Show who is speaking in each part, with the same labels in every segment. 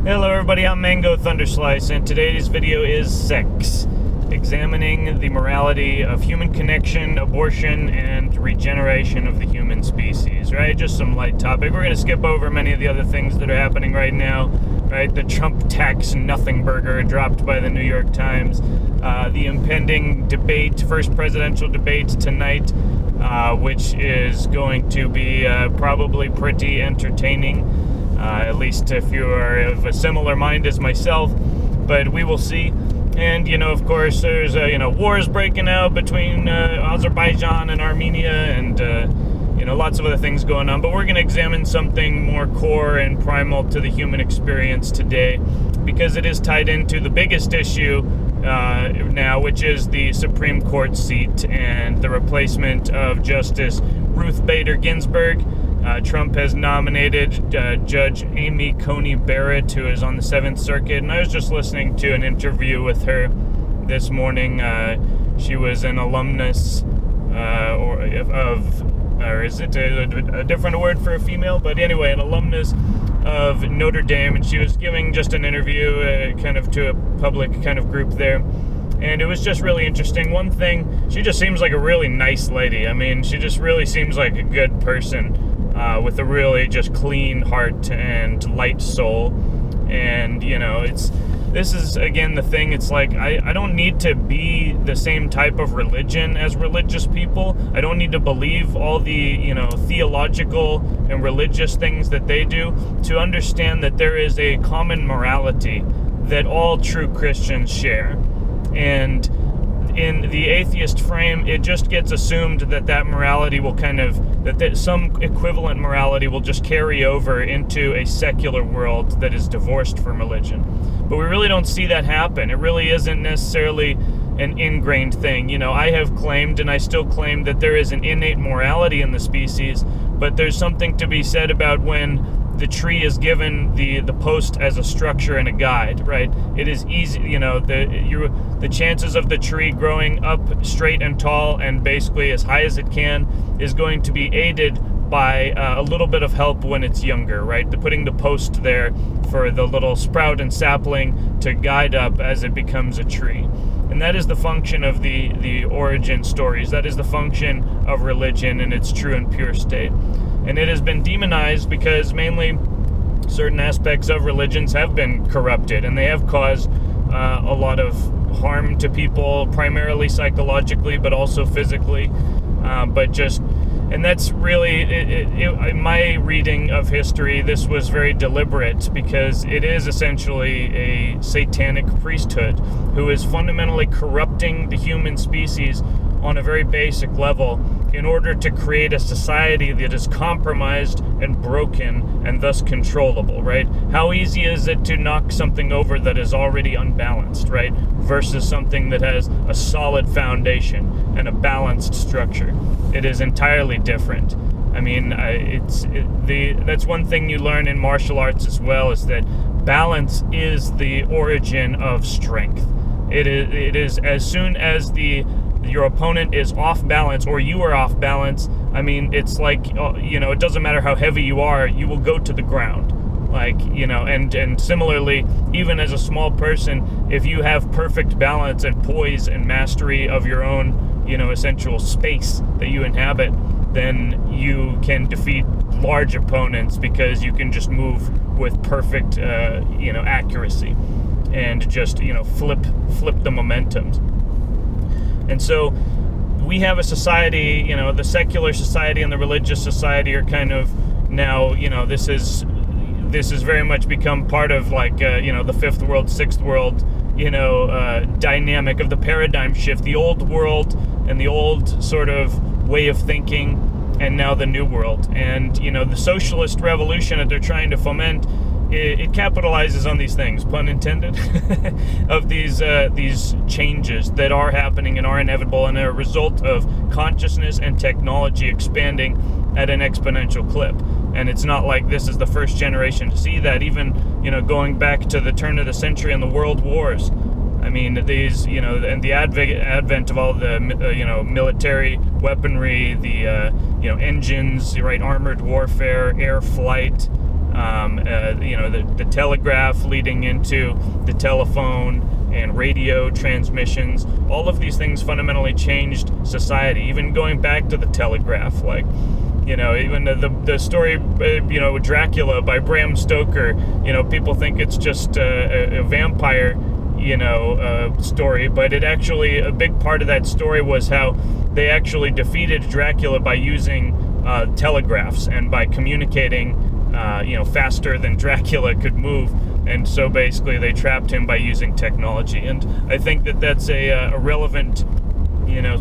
Speaker 1: Hello everybody, I'm Mango Thunderslice, and today's video is sex. Examining the morality of human connection, abortion, and regeneration of the human species, right? Just some light topic. We're going to skip over many of the other things that are happening right now, right? The Trump tax nothing burger dropped by the New York Times, the impending debate, first presidential debate tonight, which is going to be probably pretty entertaining. At least if you are of a similar mind as myself, but we will see. And, of course, there's, wars breaking out between Azerbaijan and Armenia and, lots of other things going on. But we're going to examine something more core and primal to the human experience today, because it is tied into the biggest issue now, which is the Supreme Court seat and the replacement of Justice Ruth Bader Ginsburg. Trump has nominated Judge Amy Coney Barrett, who is on the 7th Circuit, and I was just listening to an interview with her this morning. She was an alumnus, or is it a different word for a female? But anyway, an alumnus of Notre Dame, and she was giving just an interview kind of to a public kind of group there. And it was just really interesting. One thing, she just seems like a really nice lady. I mean, she just really seems like a good person. With a really just clean heart and light soul. And, this is, again, the thing. It's like, I don't need to be the same type of religion as religious people. I don't need to believe all the, theological and religious things that they do to understand that there is a common morality that all true Christians share. And in the atheist frame, it just gets assumed that morality will that some equivalent morality will just carry over into a secular world that is divorced from religion. But we really don't see that happen. It really isn't necessarily an ingrained thing. I have claimed, and I still claim, that there is an innate morality in the species, but there's something to be said about when the tree is given the post as a structure and a guide, right? It is easy, the chances of the tree growing up straight and tall and basically as high as it can is going to be aided by a little bit of help when it's younger, right? Putting the post there for the little sprout and sapling to guide up as it becomes a tree. And that is the function of the origin stories. That is the function of religion in its true and pure state. And it has been demonized because mainly certain aspects of religions have been corrupted, and they have caused a lot of harm to people, primarily psychologically, but also physically. And that's really, in my reading of history, this was very deliberate, because it is essentially a satanic priesthood who is fundamentally corrupting the human species on a very basic level in order to create a society that is compromised and broken and thus controllable, right? How easy is it to knock something over that is already unbalanced, right? Versus something that has a solid foundation and a balanced structure. It is entirely different. I mean, that's one thing you learn in martial arts as well, is that balance is the origin of strength. It is as soon as your opponent is off balance, or you are off balance, I mean, it's like, it doesn't matter how heavy you are, you will go to the ground. And similarly, even as a small person, if you have perfect balance and poise and mastery of your own, essential space that you inhabit, then you can defeat large opponents, because you can just move with perfect, accuracy and just, flip the momentums. And so we have a society, the secular society and the religious society are kind of now, this is very much become part of the fifth world, sixth world, dynamic of the paradigm shift, the old world and the old sort of way of thinking, and now the new world. And, the socialist revolution that they're trying to foment, it capitalizes on these things, pun intended, of these changes that are happening and are inevitable, and are a result of consciousness and technology expanding at an exponential clip. And it's not like this is the first generation to see that. Even, going back to the turn of the century and the world wars, I mean, these, and the advent of all the, military weaponry, the, engines, right, armored warfare, air flight, the telegraph leading into the telephone and radio transmissions. All of these things fundamentally changed society, even going back to the telegraph. Like, even the story, Dracula by Bram Stoker, people think it's just a vampire, story, but it actually, a big part of that story was how they actually defeated Dracula by using telegraphs and by communicating, faster than Dracula could move. And so basically they trapped him by using technology. And I think that that's a relevant,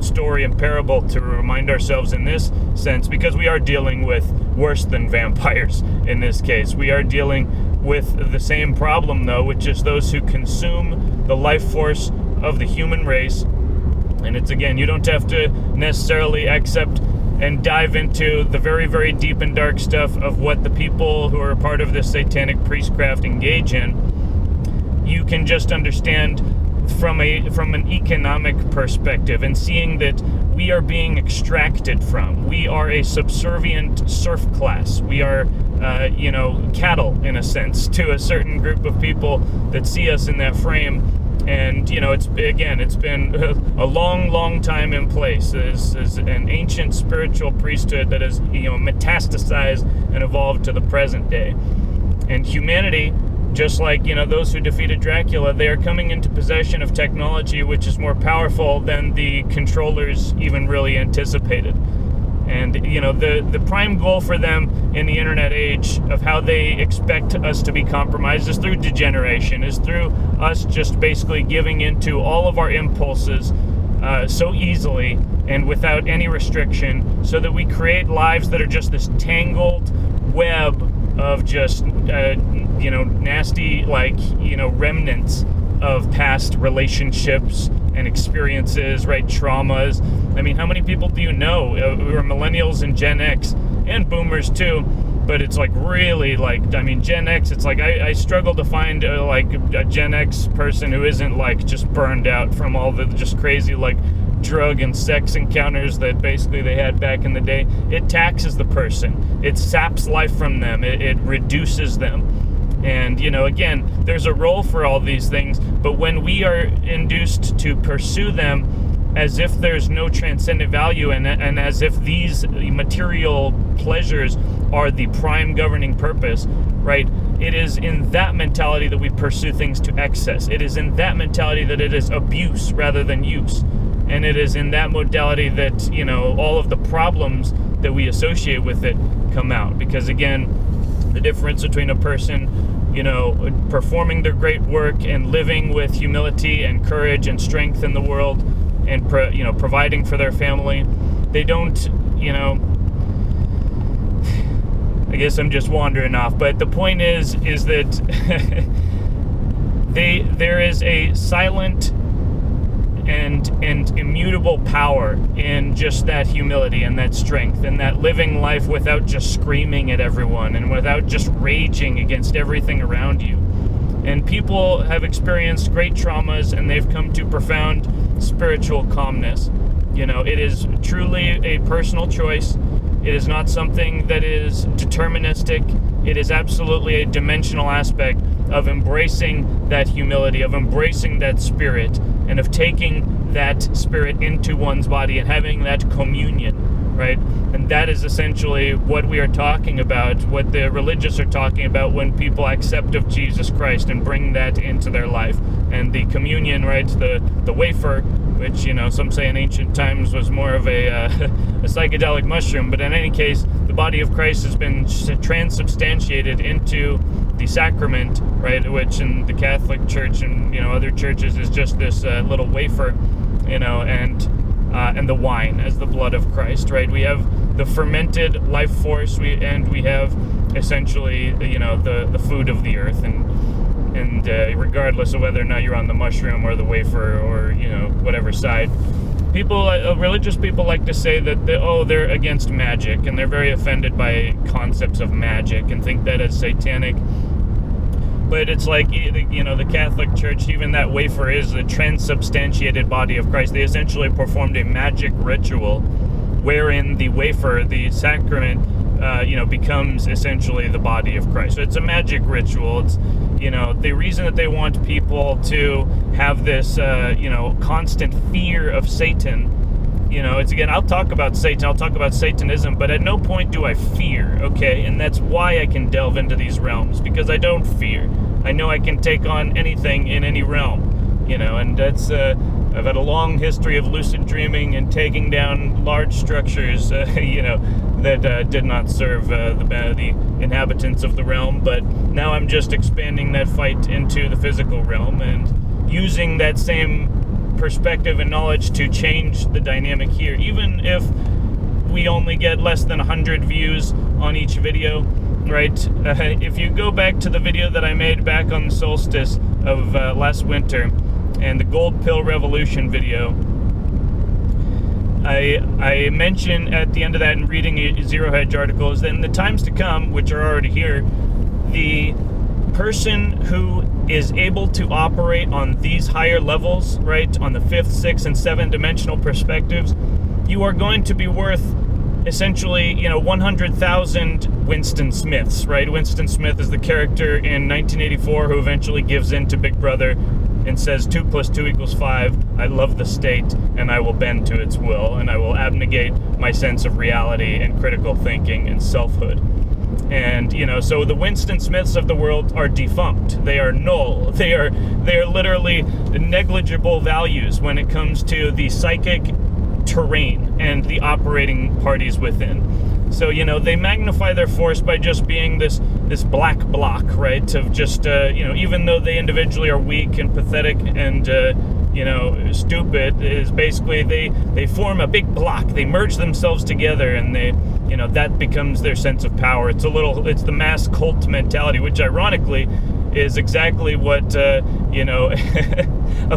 Speaker 1: story and parable to remind ourselves in this sense, because we are dealing with worse than vampires in this case. We are dealing with the same problem, though, which is those who consume the life force of the human race. And it's, again, you don't have to necessarily accept and dive into the very, very deep and dark stuff of what the people who are part of this satanic priestcraft engage in. You can just understand from an economic perspective, and seeing that we are being extracted from. We are a subservient serf class. We are, cattle, in a sense, to a certain group of people that see us in that frame. And, it's been a long, long time in place as an ancient spiritual priesthood that has, metastasized and evolved to the present day. And humanity, just like, those who defeated Dracula, they are coming into possession of technology which is more powerful than the controllers even really anticipated. And, the prime goal for them in the internet age of how they expect us to be compromised is through degeneration, is through us just basically giving into all of our impulses so easily and without any restriction, so that we create lives that are just this tangled web of just, nasty, remnants of past relationships and experiences, right? Traumas. I mean, how many people do you know who are millennials and Gen X and boomers too? But it's really Gen X, it's I struggle to find a Gen X person who isn't just burned out from all the just crazy drug and sex encounters that basically they had back in the day. It taxes the person. It saps life from them. It reduces them. And, again, there's a role for all these things, but when we are induced to pursue them as if there's no transcendent value and as if these material pleasures are the prime governing purpose, right? It is in that mentality that we pursue things to excess. It is in that mentality that it is abuse rather than use. And it is in that modality that, all of the problems that we associate with it come out. Because, again, the difference between a person, performing their great work and living with humility and courage and strength in the world and, providing for their family, they don't, I guess I'm just wandering off. But the point is that there is a silent and immutable power in just that humility and that strength and that living life without just screaming at everyone and without just raging against everything around you. And people have experienced great traumas and they've come to profound spiritual calmness. It is truly a personal choice. It is not something that is deterministic. It is absolutely a dimensional aspect of embracing that humility, of embracing that spirit, and of taking that spirit into one's body and having that communion, right? And that is essentially what we are talking about, what the religious are talking about when people accept of Jesus Christ and bring that into their life. And the communion, right, the wafer, which, some say in ancient times was more of a psychedelic mushroom, but in any case, the body of Christ has been transubstantiated into the sacrament, right, which in the Catholic Church and, other churches is just this little wafer, and the wine as the blood of Christ, right? We have the fermented life force, we have essentially, the food of the earth, and regardless of whether or not you're on the mushroom or the wafer or, whatever side, people, religious people like to say that, they're against magic, and they're very offended by concepts of magic and think that is satanic. But it's the Catholic Church, even that wafer is the transubstantiated body of Christ. They essentially performed a magic ritual wherein the wafer, the sacrament, becomes essentially the body of Christ. So it's a magic ritual. It's, the reason that they want people to have this, constant fear of Satan. It's, again, I'll talk about Satan, I'll talk about Satanism, but at no point do I fear, okay? And that's why I can delve into these realms, because I don't fear. I know I can take on anything in any realm, and that's, I've had a long history of lucid dreaming and taking down large structures, that did not serve the inhabitants of the realm, but now I'm just expanding that fight into the physical realm and using that same perspective and knowledge to change the dynamic here. Even if we only get less than 100 views on each video, right? If you go back to the video that I made back on the solstice of last winter, and the Gold Pill Revolution video, I mention at the end of that, in reading a Zero Hedge article, is that in the times to come, which are already here, the person who is able to operate on these higher levels, right, on the 5th, 6th, and 7th dimensional perspectives, you are going to be worth essentially, 100,000 Winston Smiths, right? Winston Smith is the character in 1984 who eventually gives in to Big Brother and says 2 + 2 = 5. I love the state, and I will bend to its will, and I will abnegate my sense of reality and critical thinking and selfhood. And, so the Winston Smiths of the world are defunct. They are null. They are literally negligible values when it comes to the psychic terrain and the operating parties within. So, they magnify their force by just being this black block, right? Of just, even though they individually are weak and pathetic and, stupid, is basically they form a big block. They merge themselves together, and they, that becomes their sense of power. It's the mass cult mentality, which ironically is exactly what, a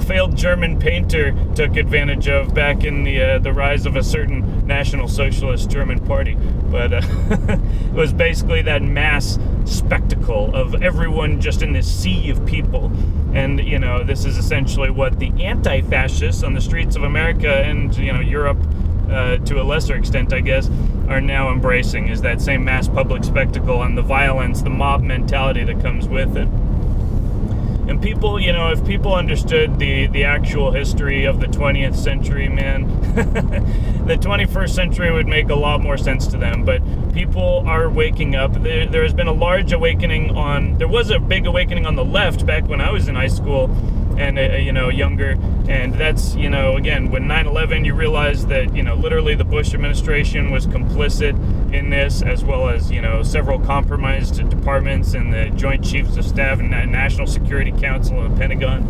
Speaker 1: failed German painter took advantage of back in the rise of a certain National Socialist German party. But it was basically that mass spectacle of everyone just in this sea of people. And, this is essentially what the anti-fascists on the streets of America and, Europe, to a lesser extent, I guess, are now embracing, is that same mass public spectacle and the violence, the mob mentality that comes with it. And people, if people understood the actual history of the 20th century, man, the 21st century would make a lot more sense to them. But people are waking up. There has been a large awakening there was a big awakening on the left back when I was in high school and, younger. And that's, again, when 9/11, you realize that, literally the Bush administration was complicit in this, as well as, several compromised departments and the Joint Chiefs of Staff and National Security Council and the Pentagon.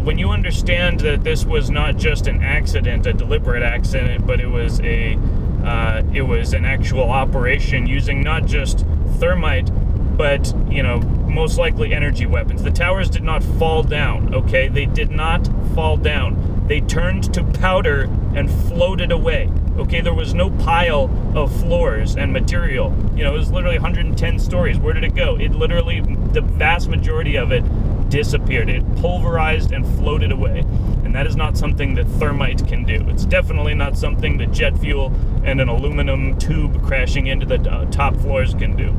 Speaker 1: When you understand that this was not just an accident, a deliberate accident, but it was an actual operation using not just thermite, but, most likely energy weapons. The towers did not fall down, okay? They did not fall down. They turned to powder and floated away, okay? There was no pile of floors and material. It was literally 110 stories. Where did it go? It literally, the vast majority of it disappeared. It pulverized and floated away. And that is not something that thermite can do. It's definitely not something that jet fuel and an aluminum tube crashing into the top floors can do.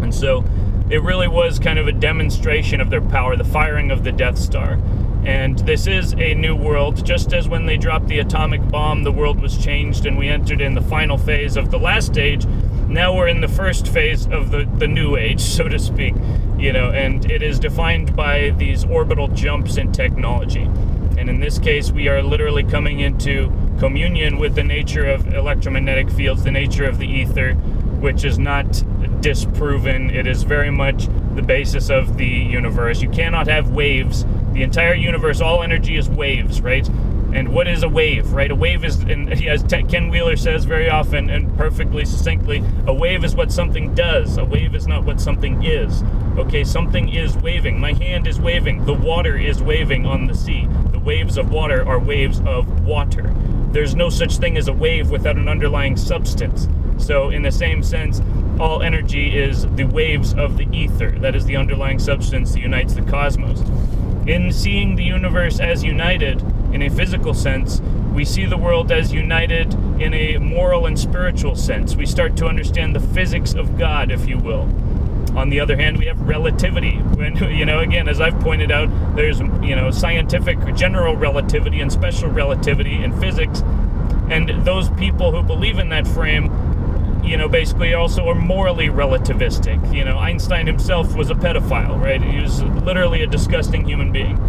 Speaker 1: And so it really was kind of a demonstration of their power, the firing of the Death Star. And this is a new world. Just as when they dropped the atomic bomb, the world was changed and we entered in the final phase of the last age. Now we're in the first phase of the new age, so to speak, and it is defined by these orbital jumps in technology. And in this case, we are literally coming into communion with the nature of electromagnetic fields, the nature of the ether, which is not disproven. It is very much the basis of the universe. You cannot have waves. The entire universe, all energy is waves, right? And what is a wave, right? A wave is, and as Ken Wheeler says very often and perfectly succinctly, a wave is what something does. A wave is not what something is. Okay, something is waving. My hand is waving. The water is waving on the sea. The waves of water are waves of water. There's no such thing as a wave without an underlying substance. So in the same sense, all energy is the waves of the ether. That is the underlying substance that unites the cosmos. In seeing the universe as united, in a physical sense, We see the world as united in a moral and spiritual sense. We start to understand the physics of God, if you will. On the other hand, we have relativity. When, again, as I've pointed out, there's, scientific general relativity and special relativity in physics. And those people who believe in that frame, basically also are morally relativistic. Einstein himself was a pedophile, right? He was literally a disgusting human being.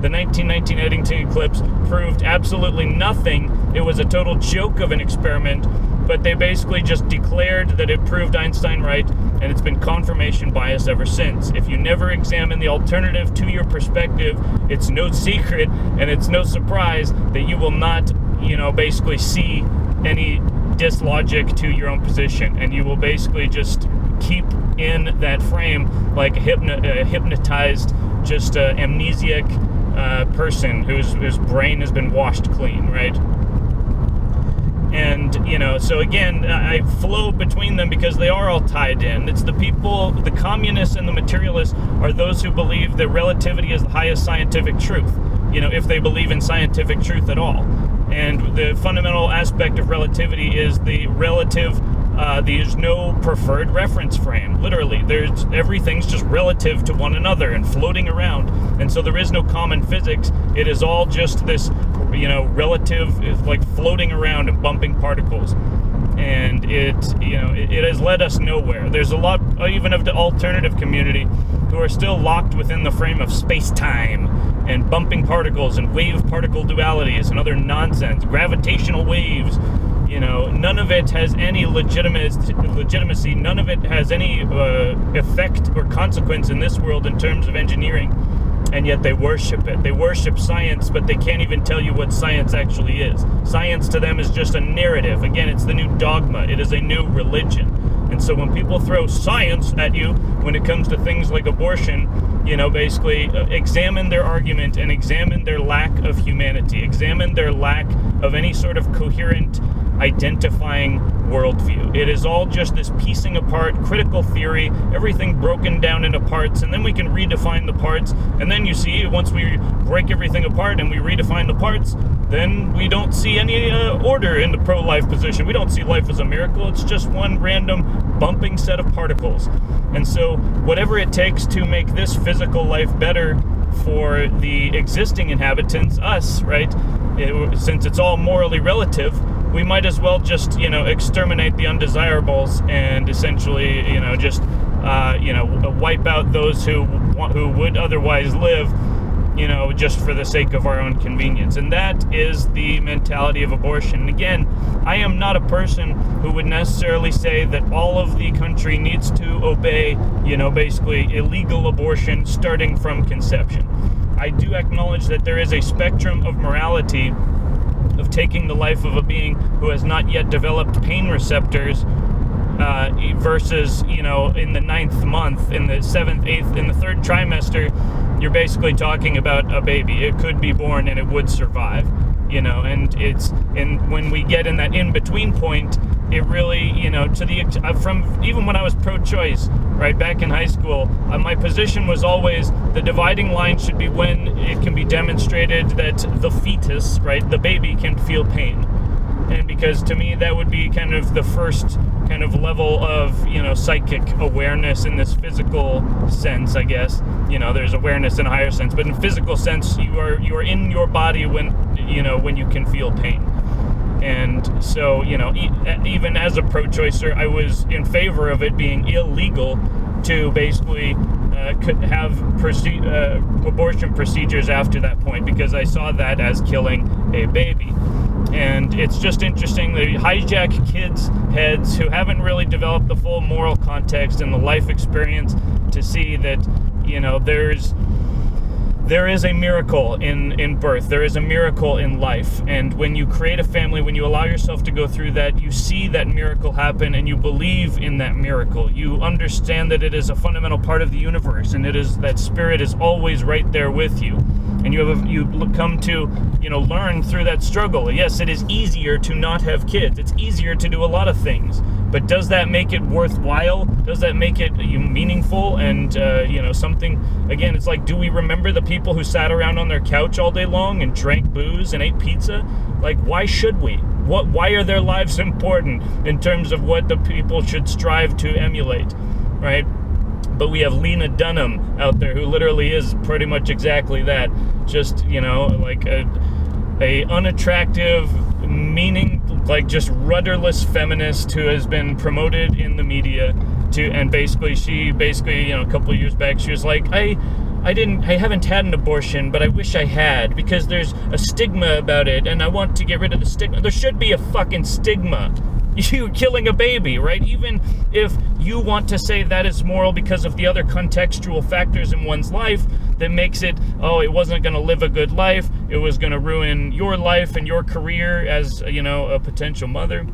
Speaker 1: The 1919 Eddington eclipse proved absolutely nothing. It was a total joke of an experiment, but they basically just declared that it proved Einstein right, and it's been confirmation bias ever since. If you never examine the alternative to your perspective, it's no secret and it's no surprise that you will not, basically see any dislogic to your own position, and you will basically just keep in that frame like a hypnotized, just amnesiac person whose brain has been washed clean, right? And, so again, I flow between them because they are all tied in. It's the people, the communists and the materialists are those who believe that relativity is the highest scientific truth, if they believe in scientific truth at all. And the fundamental aspect of relativity is the relative, there's no preferred reference frame. Literally, everything's just relative to one another and floating around. And so there is no common physics. It is all just this, relative, like floating around and bumping particles. And it has led us nowhere. There's a lot, even of the alternative community, who are still locked within the frame of space-time and bumping particles and wave-particle dualities and other nonsense, gravitational waves. None of it has any legitimacy. None of it has any effect or consequence in this world in terms of engineering. And yet they worship it. They worship science, but they can't even tell you what science actually is. Science to them is just a narrative. Again, it's the new dogma. It is a new religion. And so when people throw science at you when it comes to things like abortion, basically examine their argument and examine their lack of humanity. Examine their lack of any sort of coherent, identifying worldview. It is all just this piecing apart, critical theory, everything broken down into parts, and then we can redefine the parts. And then you see, once we break everything apart and we redefine the parts, then we don't see any order in the pro-life position. We don't see life as a miracle. It's just one random bumping set of particles. And so whatever it takes to make this physical life better for the existing inhabitants, us, right? Since it's all morally relative, we might as well just, exterminate the undesirables and essentially, just, wipe out those who would otherwise live, just for the sake of our own convenience. And that is the mentality of abortion. And again, I am not a person who would necessarily say that all of the country needs to obey, basically illegal abortion starting from conception. I do acknowledge that there is a spectrum of morality of taking the life of a being who has not yet developed pain receptors versus, in the 9th month, in the 7th, 8th, in the 3rd trimester, you're basically talking about a baby. It could be born and it would survive, and when we get in that in-between point, it really, from even when I was pro-choice, right, back in high school, my position was always the dividing line should be when it can be demonstrated that the fetus, right, the baby, can feel pain. And because to me that would be kind of the first kind of level of, psychic awareness in this physical sense, I guess. There's awareness in a higher sense, but in physical sense, you are in your body when you can feel pain. And so, even as a pro-choicer, I was in favor of it being illegal to basically have abortion procedures after that point, because I saw that as killing a baby. And it's just interesting, they hijack kids' heads who haven't really developed the full moral context and the life experience to see that, there is a miracle in birth. There is a miracle in life. And when you create a family, when you allow yourself to go through that, you see that miracle happen and you believe in that miracle. You understand that it is a fundamental part of the universe, and it is that spirit is always right there with you. And you come to, learn through that struggle. Yes, it is easier to not have kids. It's easier to do a lot of things. But does that make it worthwhile? Does that make it meaningful? And, something, again, it's like, do we remember the people who sat around on their couch all day long and drank booze and ate pizza? Like, why should we? Why are their lives important in terms of what the people should strive to emulate, right? But we have Lena Dunham out there who literally is pretty much exactly that. Just, like a unattractive, just rudderless feminist who has been promoted in the media and she a couple of years back, she was like, I haven't had an abortion, but I wish I had, because there's a stigma about it, and I want to get rid of the stigma. There should be a fucking stigma. You're killing a baby, right? Even if you want to say that is moral because of the other contextual factors in one's life that makes it, it wasn't going to live a good life, it was going to ruin your life and your career as, a potential mother,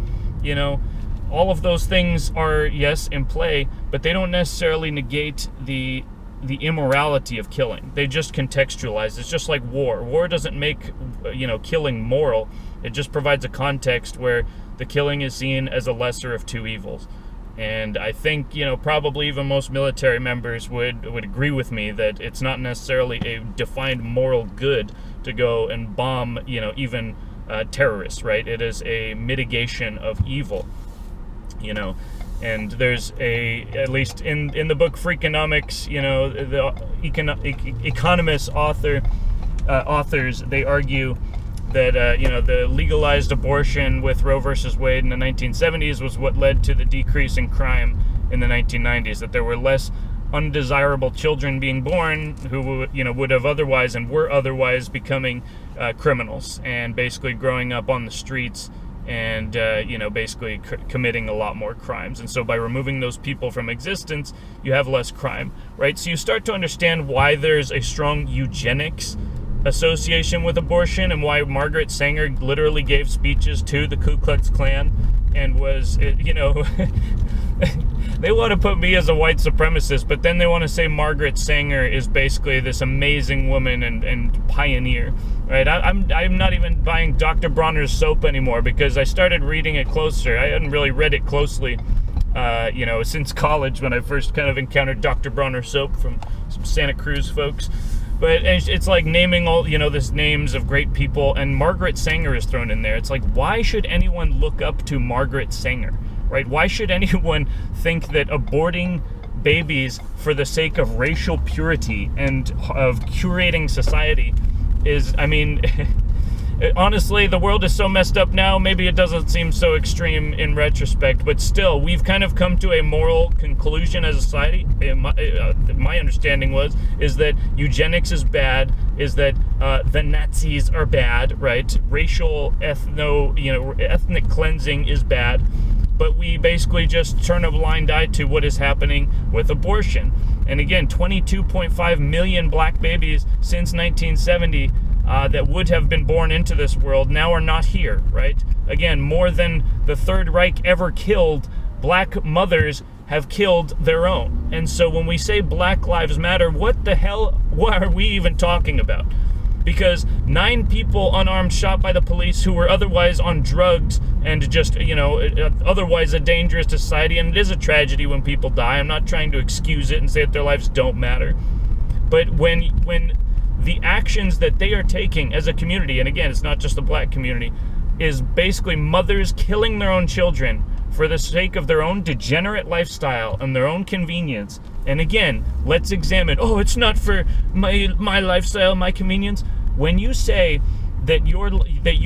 Speaker 1: all of those things are, yes, in play, but they don't necessarily negate the immorality of killing. They just contextualize. It's just like war. War doesn't make, killing moral. It just provides a context where the killing is seen as a lesser of two evils. And I think, probably even most military members would agree with me that it's not necessarily a defined moral good to go and bomb, even terrorists, right? It is a mitigation of evil, And there's at least in the book Freakonomics, the economists authors, they argue that, the legalized abortion with Roe versus Wade in the 1970s was what led to the decrease in crime in the 1990s, that there were less undesirable children being born who, would have otherwise and were otherwise becoming criminals and basically growing up on the streets and, basically committing a lot more crimes. And so by removing those people from existence, you have less crime, right? So you start to understand why there's a strong eugenics association with abortion, and why Margaret Sanger literally gave speeches to the Ku Klux Klan and was, they want to put me as a white supremacist, but then they want to say Margaret Sanger is basically this amazing woman and pioneer, right? I'm not even buying Dr. Bronner's soap anymore because I started reading it closer. I hadn't really read it closely, since college when I first kind of encountered Dr. Bronner soap from some Santa Cruz folks. But it's like naming all, this names of great people, and Margaret Sanger is thrown in there. It's like, why should anyone look up to Margaret Sanger, right? Why should anyone think that aborting babies for the sake of racial purity and of curating society is, honestly, the world is so messed up now, maybe it doesn't seem so extreme in retrospect, but still, we've kind of come to a moral conclusion as a society. My understanding is that eugenics is bad, is that the Nazis are bad, right? Racial, ethnic cleansing is bad, but we basically just turn a blind eye to what is happening with abortion. And again, 22.5 million black babies since 1970 that would have been born into this world now are not here, right? Again, more than the Third Reich ever killed, black mothers have killed their own. And so when we say Black Lives Matter, what are we even talking about? Because 9 people unarmed shot by the police who were otherwise on drugs and just, otherwise a dangerous to society. And it is a tragedy when people die. I'm not trying to excuse it and say that their lives don't matter. But when the actions that they are taking as a community, and again, it's not just the black community, is basically mothers killing their own children for the sake of their own degenerate lifestyle and their own convenience. And again, let's examine, it's not for my lifestyle, my convenience. When you say that you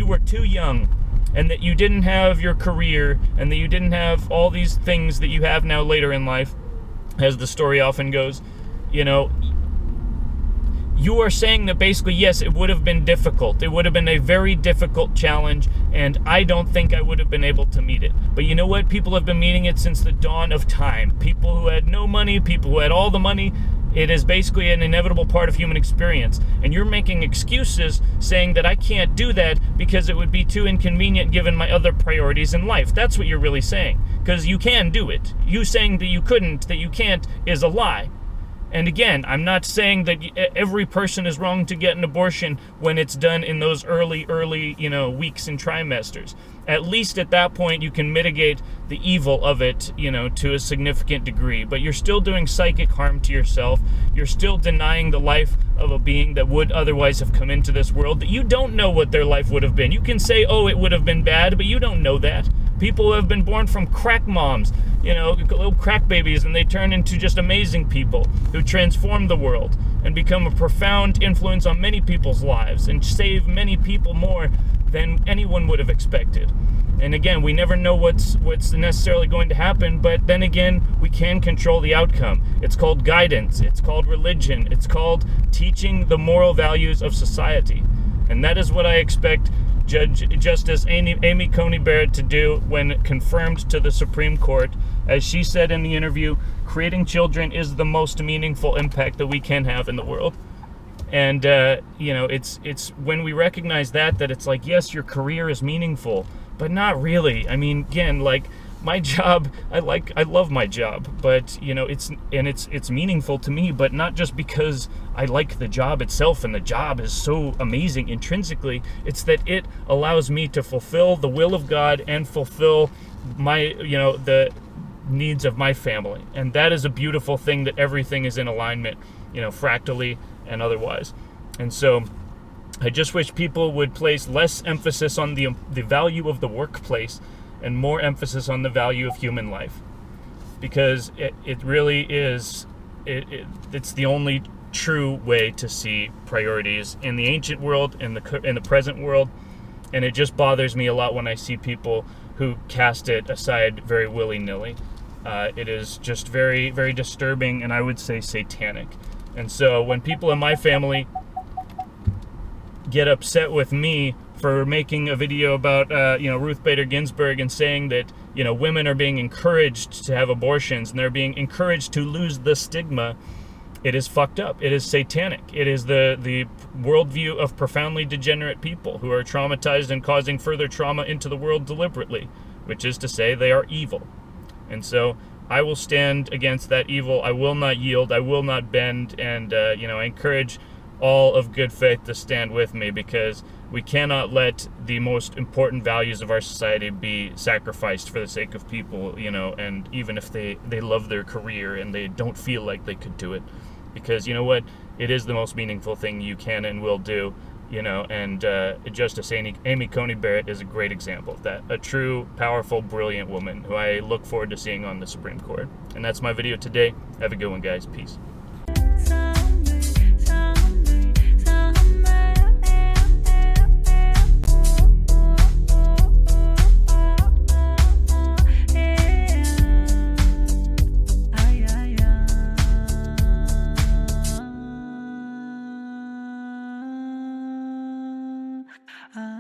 Speaker 1: were too young and that you didn't have your career and that you didn't have all these things that you have now later in life, as the story often goes, you are saying that basically, yes, it would have been difficult. It would have been a very difficult challenge, and I don't think I would have been able to meet it. But you know what? People have been meeting it since the dawn of time. People who had no money, people who had all the money. It is basically an inevitable part of human experience. And you're making excuses saying that I can't do that because it would be too inconvenient given my other priorities in life. That's what you're really saying. Because you can do it. You saying that you couldn't, that you can't, is a lie. And again, I'm not saying that every person is wrong to get an abortion when it's done in those early, weeks and trimesters. At least at that point, you can mitigate the evil of it, to a significant degree. But you're still doing psychic harm to yourself. You're still denying the life of a being that would otherwise have come into this world, that you don't know what their life would have been. You can say, oh, it would have been bad, but you don't know that. People have been born from crack moms, little crack babies, and they turn into just amazing people who transform the world and become a profound influence on many people's lives and save many people more than anyone would have expected. And again, we never know what's necessarily going to happen, but then again, we can control the outcome. It's called guidance. It's called religion. It's called teaching the moral values of society. And that is what I expect Justice Amy Coney Barrett to do when confirmed to the Supreme Court. As she said in the interview, creating children is the most meaningful impact that we can have in the world. And, it's when we recognize that it's like, yes, your career is meaningful, but not really. I mean, again, like, my job, I love my job, but, it's meaningful to me, but not just because I like the job itself and the job is so amazing intrinsically. It's that it allows me to fulfill the will of God and fulfill my, the needs of my family. And that is a beautiful thing, that everything is in alignment, fractally and otherwise. And so I just wish people would place less emphasis on the value of the workplace and more emphasis on the value of human life, because it really is, it's the only true way to see priorities in the ancient world, in the present world. And it just bothers me a lot when I see people who cast it aside very willy-nilly. It is just very, very disturbing, and I would say satanic. And so when people in my family get upset with me for making a video about, Ruth Bader Ginsburg, and saying that, women are being encouraged to have abortions and they're being encouraged to lose the stigma, it is fucked up. It is satanic. It is the worldview of profoundly degenerate people who are traumatized and causing further trauma into the world deliberately, which is to say they are evil. And so I will stand against that evil. I will not yield. I will not bend. And, I encourage all of good faith to stand with me, because we cannot let the most important values of our society be sacrificed for the sake of people, and even if they love their career and they don't feel like they could do it. Because, it is the most meaningful thing you can and will do, and Justice Amy Coney Barrett is a great example of that. A true, powerful, brilliant woman who I look forward to seeing on the Supreme Court. And that's my video today. Have a good one, guys. Peace.
Speaker 2: Ah.